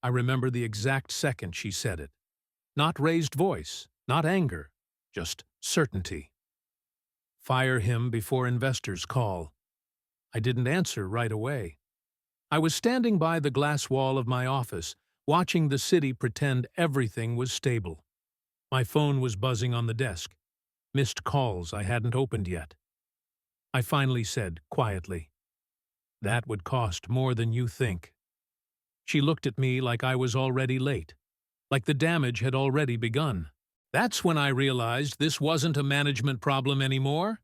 I remember the exact second she said it. Not raised voice, not anger, just certainty. Fire him before investors call. I didn't answer right away. I was standing by the glass wall of my office, watching the city pretend everything was stable. My phone was buzzing on the desk. Missed calls I hadn't opened yet. I finally said, quietly, "That would cost more than you think." She looked at me like I was already late, like the damage had already begun. That's when I realized this wasn't a management problem anymore.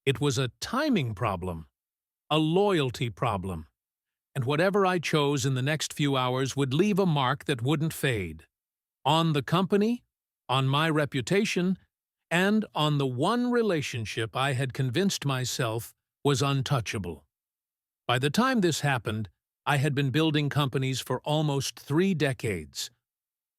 It was a timing problem, a loyalty problem. And whatever I chose in the next few hours would leave a mark that wouldn't fade. On the company, on my reputation, and on the one relationship I had convinced myself was untouchable. By the time this happened, I had been building companies for almost 3 decades.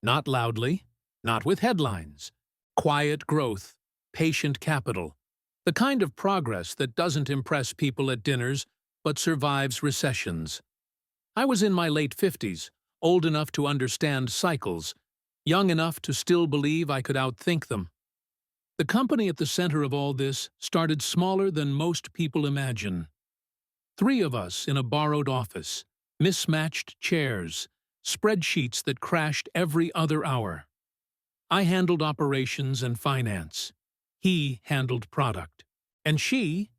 Not loudly, not with headlines. Quiet growth, patient capital. The kind of progress that doesn't impress people at dinners but survives recessions. I was in my late 50s, old enough to understand cycles, young enough to still believe I could outthink them. The company at the center of all this started smaller than most people imagine. 3 of us in a borrowed office, mismatched chairs, spreadsheets that crashed every other hour. I handled operations and finance. He handled product. And she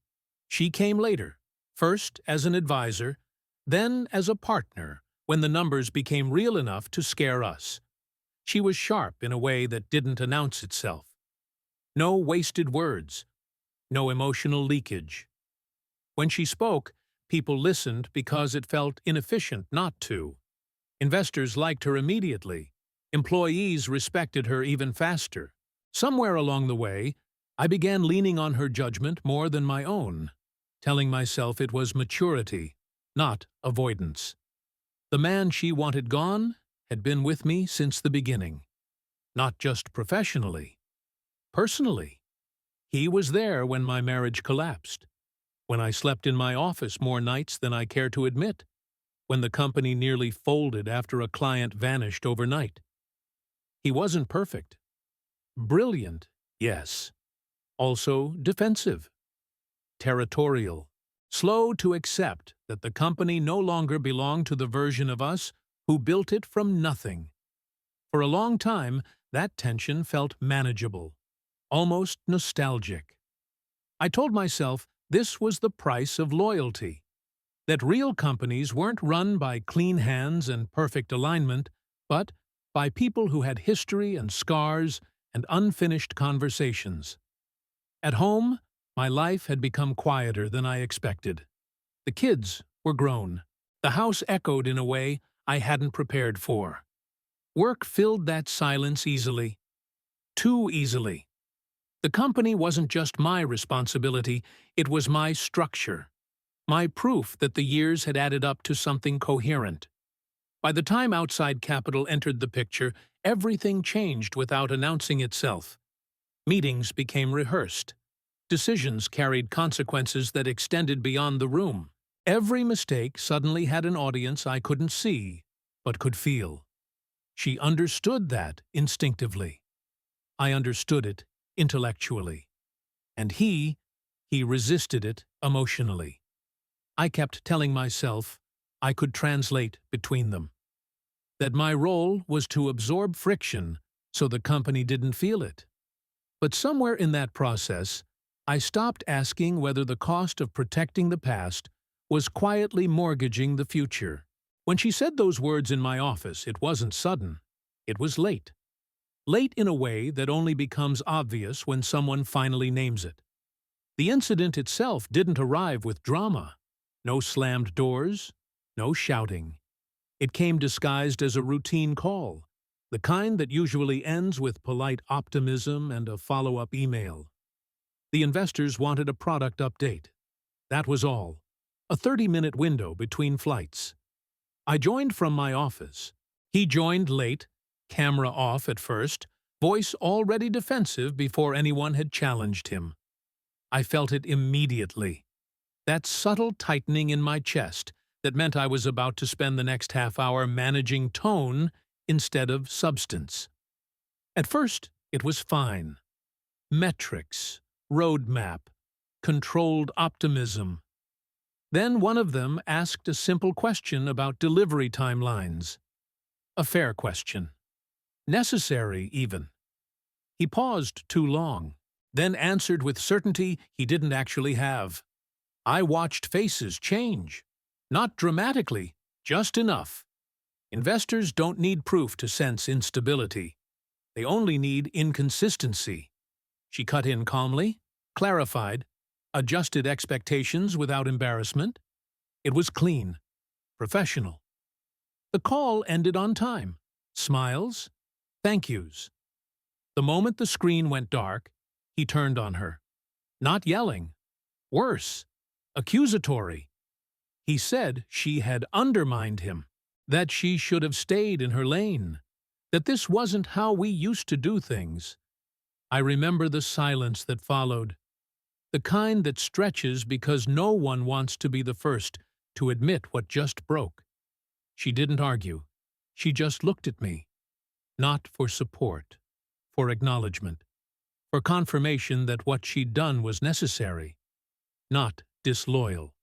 came later, first as an advisor, then as a partner when the numbers became real enough to scare us. She was sharp in a way that didn't announce itself. No wasted words, no emotional leakage. When she spoke, people listened because it felt inefficient not to. Investors liked her immediately. Employees respected her even faster. Somewhere along the way, I began leaning on her judgment more than my own, telling myself it was maturity, not avoidance. The man she wanted gone had been with me since the beginning. Not just professionally, personally. He was there when my marriage collapsed, when I slept in my office more nights than I care to admit, when the company nearly folded after a client vanished overnight. He wasn't perfect. Brilliant, yes. Also defensive. Territorial. Slow to accept that the company no longer belonged to the version of us who built it from nothing. For a long time, that tension felt manageable, almost nostalgic. I told myself this was the price of loyalty, that real companies weren't run by clean hands and perfect alignment, but by people who had history and scars and unfinished conversations. At home, my life had become quieter than I expected. The kids were grown. The house echoed in a way I hadn't prepared for. Work filled that silence easily. Too easily. The company wasn't just my responsibility, it was my structure. My proof that the years had added up to something coherent. By the time outside capital entered the picture, everything changed without announcing itself. Meetings became rehearsed. Decisions carried consequences that extended beyond the room. Every mistake suddenly had an audience I couldn't see, but could feel. She understood that instinctively. I understood it intellectually. And he resisted it emotionally. I kept telling myself I could translate between them. That my role was to absorb friction so the company didn't feel it. But somewhere in that process, I stopped asking whether the cost of protecting the past was quietly mortgaging the future. When she said those words in my office, it wasn't sudden. It was late. Late in a way that only becomes obvious when someone finally names it. The incident itself didn't arrive with drama. No slammed doors, no shouting. It came disguised as a routine call, the kind that usually ends with polite optimism and a follow-up email. The investors wanted a product update. That was all. A 30-minute window between flights. I joined from my office. He joined late, camera off at first, voice already defensive before anyone had challenged him. I felt it immediately. That subtle tightening in my chest, that meant I was about to spend the next half hour managing tone instead of substance. At first, it was fine. Metrics, roadmap, controlled optimism. Then one of them asked a simple question about delivery timelines. A fair question. Necessary, even. He paused too long, then answered with certainty he didn't actually have. I watched faces change. Not dramatically, just enough. Investors don't need proof to sense instability. They only need inconsistency. She cut in calmly, clarified, adjusted expectations without embarrassment. It was clean, professional. The call ended on time. Smiles, thank yous. The moment the screen went dark, he turned on her. Not yelling. Worse, accusatory. He said she had undermined him, that she should have stayed in her lane, that this wasn't how we used to do things. I remember the silence that followed, the kind that stretches because no one wants to be the first to admit what just broke. She didn't argue. She just looked at me, not for support, for acknowledgement, for confirmation that what she'd done was necessary, not disloyal.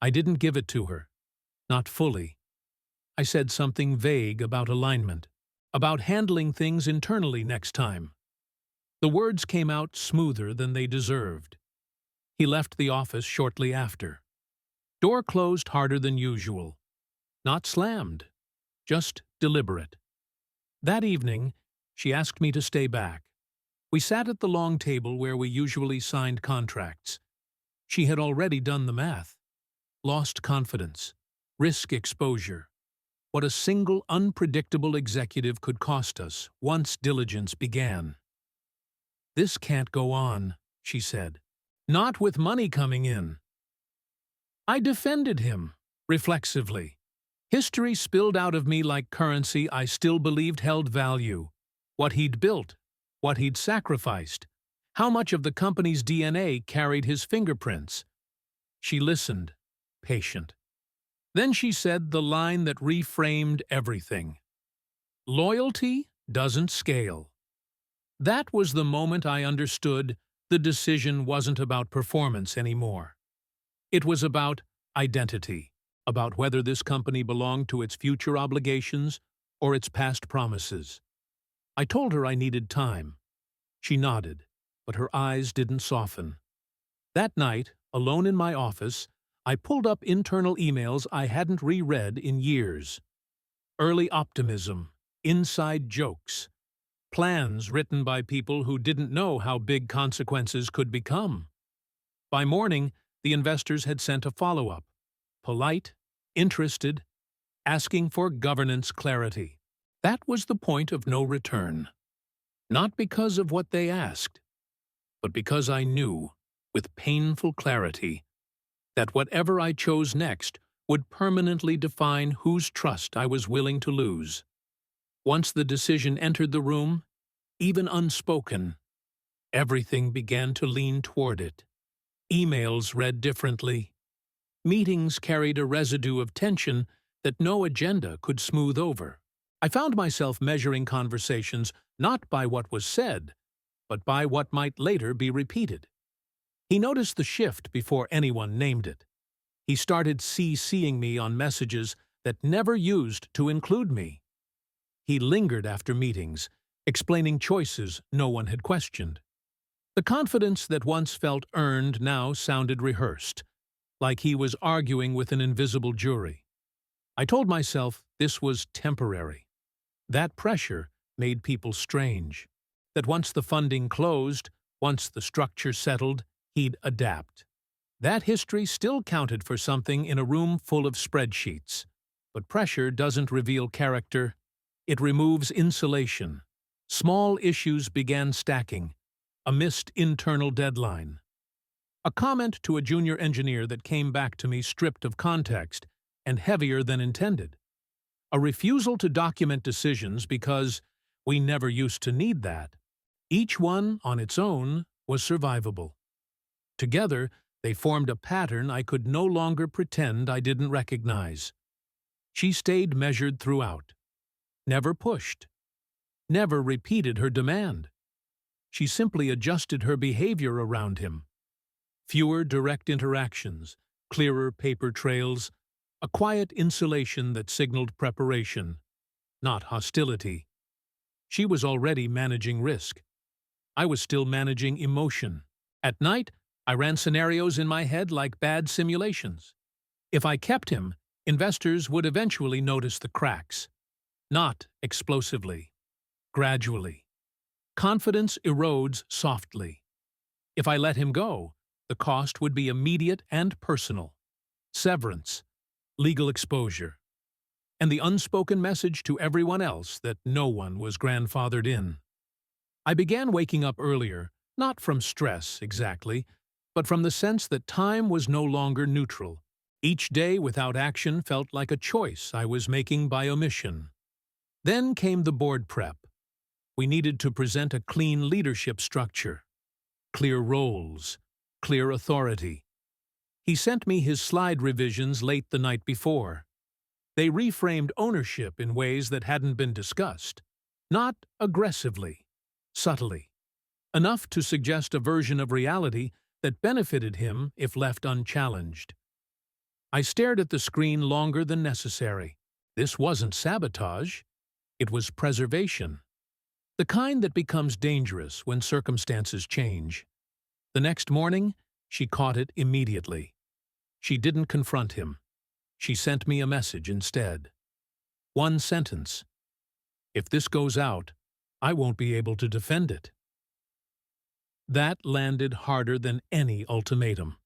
I didn't give it to her, not fully. I said something vague about alignment, about handling things internally next time. The words came out smoother than they deserved. He left the office shortly after. Door closed harder than usual. Not slammed, just deliberate. That evening, she asked me to stay back. We sat at the long table where we usually signed contracts. She had already done the math. Lost confidence, risk exposure. What a single unpredictable executive could cost us once diligence began. This can't go on, she said. Not with money coming in. I defended him, reflexively. History spilled out of me like currency I still believed held value. What he'd built, what he'd sacrificed, how much of the company's DNA carried his fingerprints. She listened, patient. Then she said the line that reframed everything. Loyalty doesn't scale. That was the moment I understood the decision wasn't about performance anymore. It was about identity, about whether this company belonged to its future obligations or its past promises. I told her I needed time. She nodded, but her eyes didn't soften. That night, alone in my office, I pulled up internal emails I hadn't reread in years. Early optimism, inside jokes, plans written by people who didn't know how big consequences could become. By morning, the investors had sent a follow-up, polite, interested, asking for governance clarity. That was the point of no return. Not because of what they asked, but because I knew, with painful clarity, that whatever I chose next would permanently define whose trust I was willing to lose. Once the decision entered the room, even unspoken, everything began to lean toward it. Emails read differently. Meetings carried a residue of tension that no agenda could smooth over. I found myself measuring conversations not by what was said, but by what might later be repeated. He noticed the shift before anyone named it. He started CCing me on messages that never used to include me. He lingered after meetings, explaining choices no one had questioned. The confidence that once felt earned now sounded rehearsed, like he was arguing with an invisible jury. I told myself this was temporary. That pressure made people strange. That once the funding closed, once the structure settled, he'd adapt. That history still counted for something in a room full of spreadsheets. But pressure doesn't reveal character. It removes insulation. Small issues began stacking. A missed internal deadline. A comment to a junior engineer that came back to me stripped of context and heavier than intended. A refusal to document decisions because we never used to need that. Each one, on its own, was survivable. Together, They formed a pattern I could no longer pretend I didn't recognize. She stayed measured throughout, never pushed, never repeated her demand. She simply adjusted her behavior around him. Fewer direct interactions, clearer paper trails, a quiet insulation that signaled preparation, not hostility. She was already managing risk. I was still managing emotion. At night, I ran scenarios in my head like bad simulations. If I kept him, investors would eventually notice the cracks. Not explosively, gradually. Confidence erodes softly. If I let him go, the cost would be immediate and personal. Severance, legal exposure, and the unspoken message to everyone else that no one was grandfathered in. I began waking up earlier, not from stress exactly, but from the sense that time was no longer neutral. Each day without action felt like a choice I was making by omission. Then came the board prep. We needed to present a clean leadership structure. Clear roles, clear authority. He sent me his slide revisions late the night before. They reframed ownership in ways that hadn't been discussed. Not aggressively, subtly. Enough to suggest a version of reality that benefited him if left unchallenged. I stared at the screen longer than necessary. This wasn't sabotage. It was preservation. The kind that becomes dangerous when circumstances change. The next morning, she caught it immediately. She didn't confront him. She sent me a message instead. One sentence. If this goes out, I won't be able to defend it. That landed harder than any ultimatum,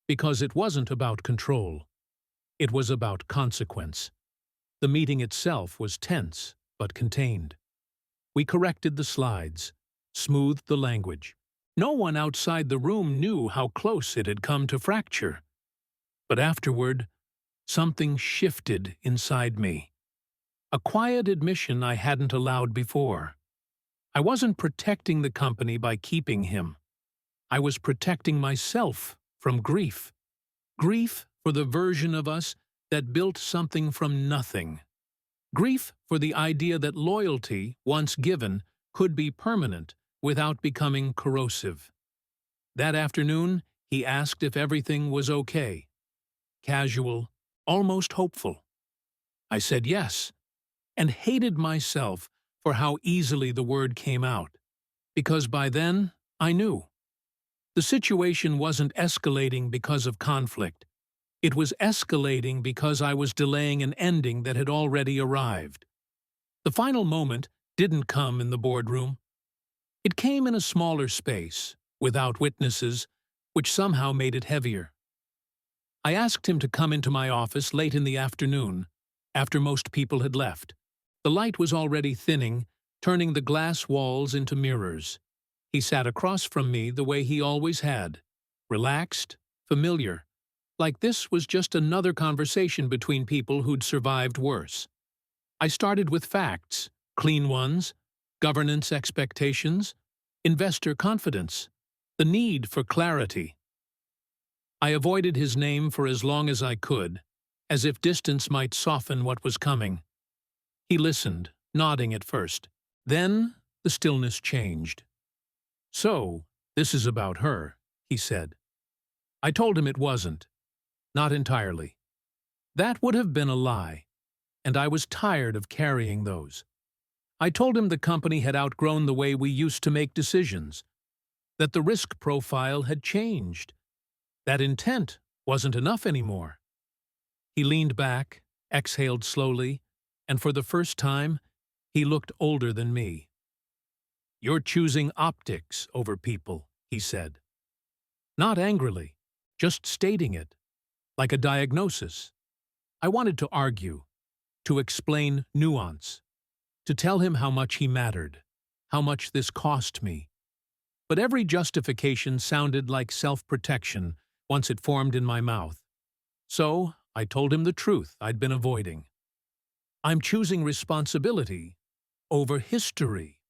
because it wasn't about control. It was about consequence. The meeting itself was tense, but contained. We corrected the slides, smoothed the language. No one outside the room knew how close it had come to fracture. But afterward, something shifted inside me. A quiet admission I hadn't allowed before. I wasn't protecting the company by keeping him. I was protecting myself from grief. Grief for the version of us that built something from nothing. Grief for the idea that loyalty, once given, could be permanent without becoming corrosive. That afternoon, he asked if everything was okay. Casual, almost hopeful. I said yes, and hated myself for how easily the word came out, because by then, I knew. The situation wasn't escalating because of conflict. It was escalating because I was delaying an ending that had already arrived. The final moment didn't come in the boardroom. It came in a smaller space, without witnesses, which somehow made it heavier. I asked him to come into my office late in the afternoon, after most people had left. The light was already thinning, turning the glass walls into mirrors. He sat across from me the way he always had, relaxed, familiar, like this was just another conversation between people who'd survived worse. I started with facts, clean ones, governance expectations, investor confidence, the need for clarity. I avoided his name for as long as I could, as if distance might soften what was coming. He listened, nodding at first. Then the stillness changed. "So, this is about her," he said. I told him it wasn't. Not entirely. That would have been a lie, and I was tired of carrying those. I told him the company had outgrown the way we used to make decisions, that the risk profile had changed, that intent wasn't enough anymore. He leaned back, exhaled slowly, and for the first time, he looked older than me. "You're choosing optics over people," he said. Not angrily, just stating it, like a diagnosis. I wanted to argue, to explain nuance, to tell him how much he mattered, how much this cost me. But every justification sounded like self-protection once it formed in my mouth. So I told him the truth I'd been avoiding. I'm choosing responsibility over history.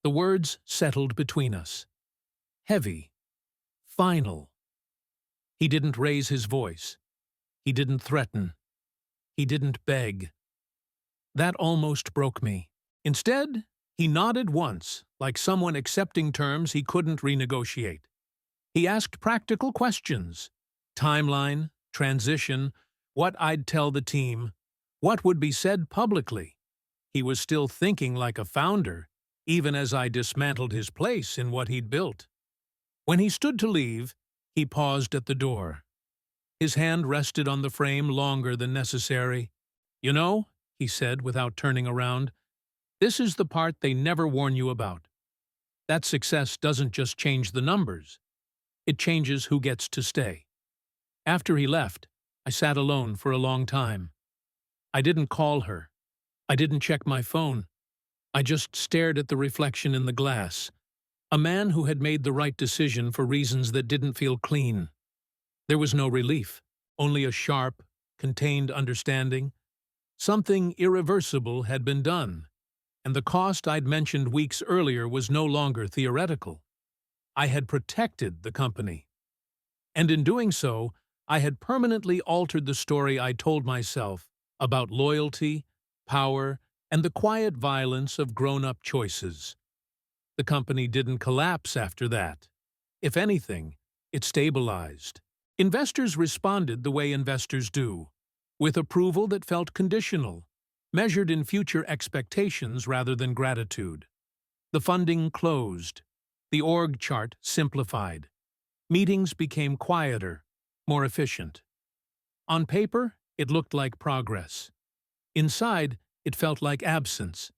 The words settled between us. Heavy, final, He didn't raise his voice. He didn't threaten. He didn't beg. That almost broke me. Instead, he nodded once, like someone accepting terms he couldn't renegotiate. He asked practical questions. Timeline, transition, what I'd tell the team, what would be said publicly. He was still thinking like a founder, even as I dismantled his place in what he'd built. When he stood to leave, he paused at the door. His hand rested on the frame longer than necessary. "You know," he said without turning around, "this is the part they never warn you about. That success doesn't just change the numbers. It changes who gets to stay." After he left, I sat alone for a long time. I didn't call her. I didn't check my phone. I just stared at the reflection in the glass. A man who had made the right decision for reasons that didn't feel clean. There was no relief, only a sharp, contained understanding. Something irreversible had been done, and the cost I'd mentioned weeks earlier was no longer theoretical. I had protected the company. And in doing so, I had permanently altered the story I told myself about loyalty, power, and the quiet violence of grown-up choices. The company didn't collapse after that. If anything, it stabilized. Investors responded the way investors do, with approval that felt conditional, measured in future expectations rather than gratitude. The funding closed. The org chart simplified. Meetings became quieter, more efficient. On paper, it looked like progress. Inside, it felt like absence.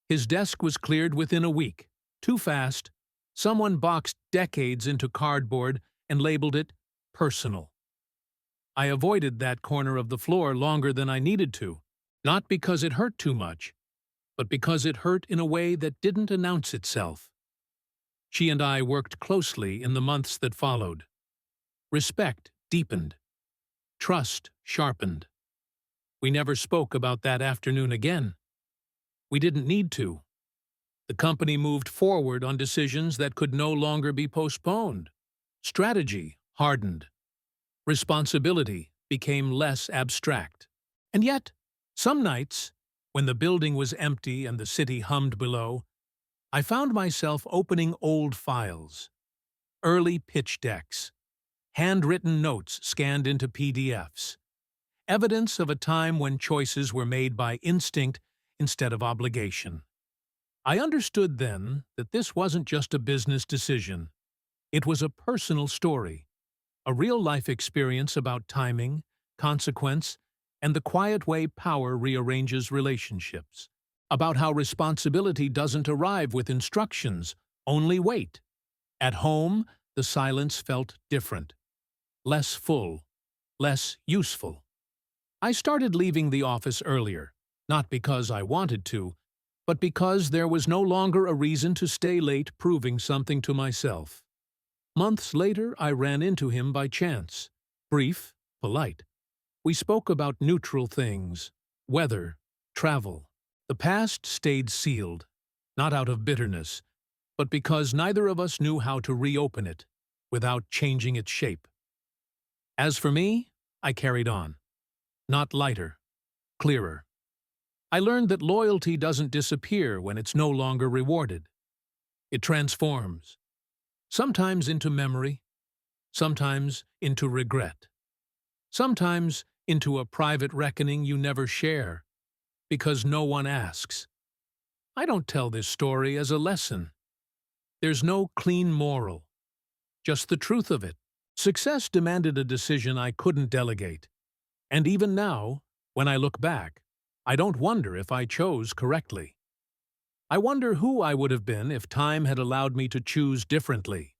His desk was cleared within a week. Too fast. Someone boxed decades into cardboard and labeled it personal. I avoided that corner of the floor longer than I needed to, not because it hurt too much, but because it hurt in a way that didn't announce itself. She and I worked closely in the months that followed. Respect deepened. Trust sharpened. We never spoke about that afternoon again. We didn't need to. The company moved forward on decisions that could no longer be postponed. Strategy hardened. Responsibility became less abstract. And yet, some nights, when the building was empty and the city hummed below, I found myself opening old files, early pitch decks, handwritten notes scanned into PDFs, evidence of a time when choices were made by instinct instead of obligation. I understood then that this wasn't just a business decision. It was a personal story, a real-life experience about timing, consequence, and the quiet way power rearranges relationships, about how responsibility doesn't arrive with instructions, only wait. At home, the silence felt different, less full, less useful. I started leaving the office earlier, not because I wanted to, but because there was no longer a reason to stay late proving something to myself. Months later, I ran into him by chance. Brief, polite. We spoke about neutral things, weather, travel. The past stayed sealed, not out of bitterness, but because neither of us knew how to reopen it without changing its shape. As for me, I carried on. Not lighter, clearer. I learned that loyalty doesn't disappear when it's no longer rewarded. It transforms, sometimes into memory, sometimes into regret, sometimes into a private reckoning you never share, because no one asks. I don't tell this story as a lesson. There's no clean moral, just the truth of it. Success demanded a decision I couldn't delegate. And even now, when I look back, I don't wonder if I chose correctly. I wonder who I would have been if time had allowed me to choose differently.